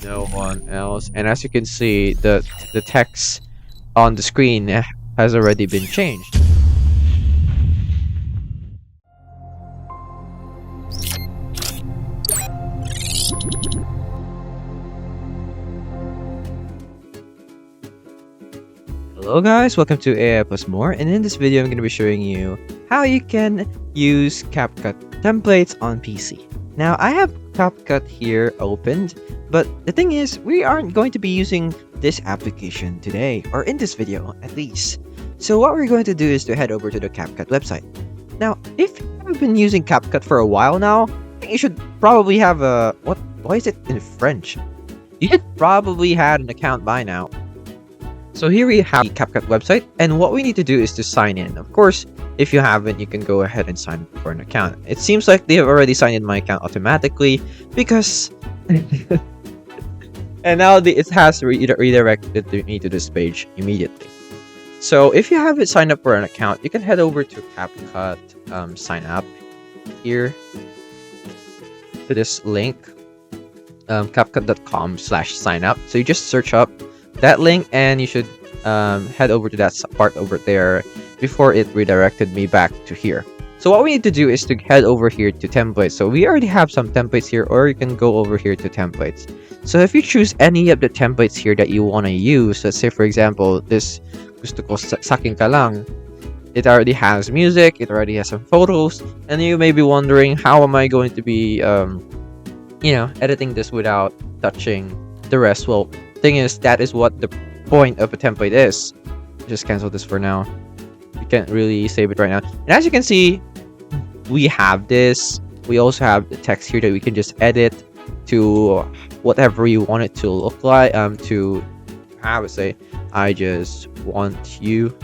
no one else. And as you can see, the text on the screen has already been changed. Hello guys, welcome to AI Plus More, and in this video I'm going to be showing you how you can use CapCut templates on PC. Now I have CapCut here opened, but the thing is we aren't going to be using this application today, or in this video at least. So what we're going to do is to head over to the CapCut website. Now if you've been using CapCut for a while now, I think you should probably have a... why is it in French? You should probably had an account by now. So here we have the CapCut website, and what we need to do is to sign in. Of course, if you haven't, you can go ahead and sign up for an account. It seems like they have already signed in my account automatically because... and now it has redirected me to this page immediately. So if you haven't signed up for an account, you can head over to CapCut sign up here to this link, capcut.com/sign up. So you just search up that link and you should head over to that part over there before it redirected me back to here. So what we need to do is to head over here to templates. So we already have some templates here, or you can go over here to templates. So if you choose any of the templates here that you want to use, let's say for example this gusto ko sakin ka lang, it already has music, it already has some photos, and you may be wondering how am I going to be editing this without touching the rest. Well, thing is, that is what the point of a template is. Just cancel this for now. You can't really save it right now. And as you can see, we have this. We also have the text here that we can just edit to whatever you want it to look like. To I would say, I just want you,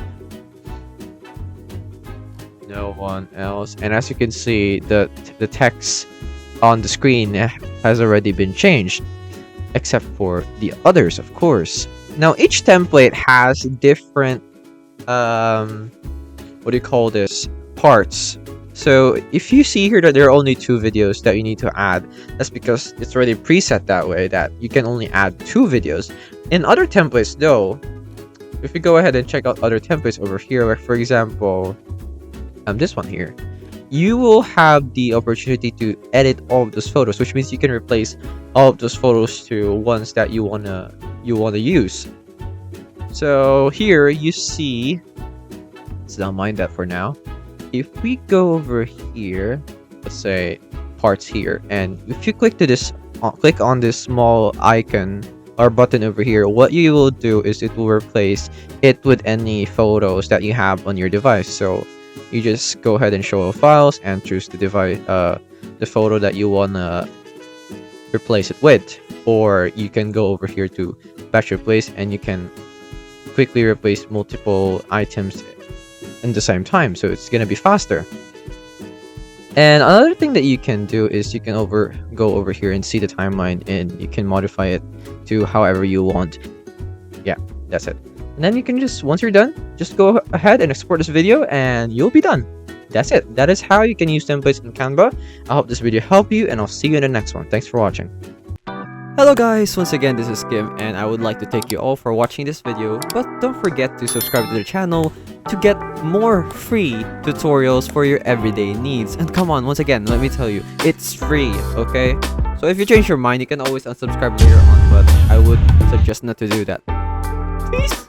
no one else. And as you can see, the text on the screen has already been changed, except for the others, of course. Now each template has different what do you call this, parts. So if you see here that there are only 2 videos that you need to add, that's because it's already preset that way that you can only add 2 videos. In other templates though, if you go ahead and check out other templates over here, like for example this one here, you will have the opportunity to edit all of those photos, which means you can replace all of those photos to ones that you wanna use. So here you see, let's not mind that for now. If we go over here, let's say parts here, and if you click on this small icon or button over here, what you will do is it will replace it with any photos that you have on your device. So you just go ahead and show all files and choose the device, the photo that you wanna replace it with, or you can go over here to batch replace and you can quickly replace multiple items in the same time, so it's gonna be faster. And another thing that you can do is you can go over here and see the timeline, and you can modify it to however you want. Yeah, that's it. And then you can just, once you're done, just go ahead and export this video and you'll be done. That's it. That is how you can use templates in Canva. I hope this video helped you, and I'll see you in the next one. Thanks for watching. Hello guys, once again this is Kim, and I would like to thank you all for watching this video, but don't forget to subscribe to the channel to get more free tutorials for your everyday needs. And come on, once again, let me tell you, it's free, okay? So if you change your mind, you can always unsubscribe later on, but I would suggest not to do that. Peace!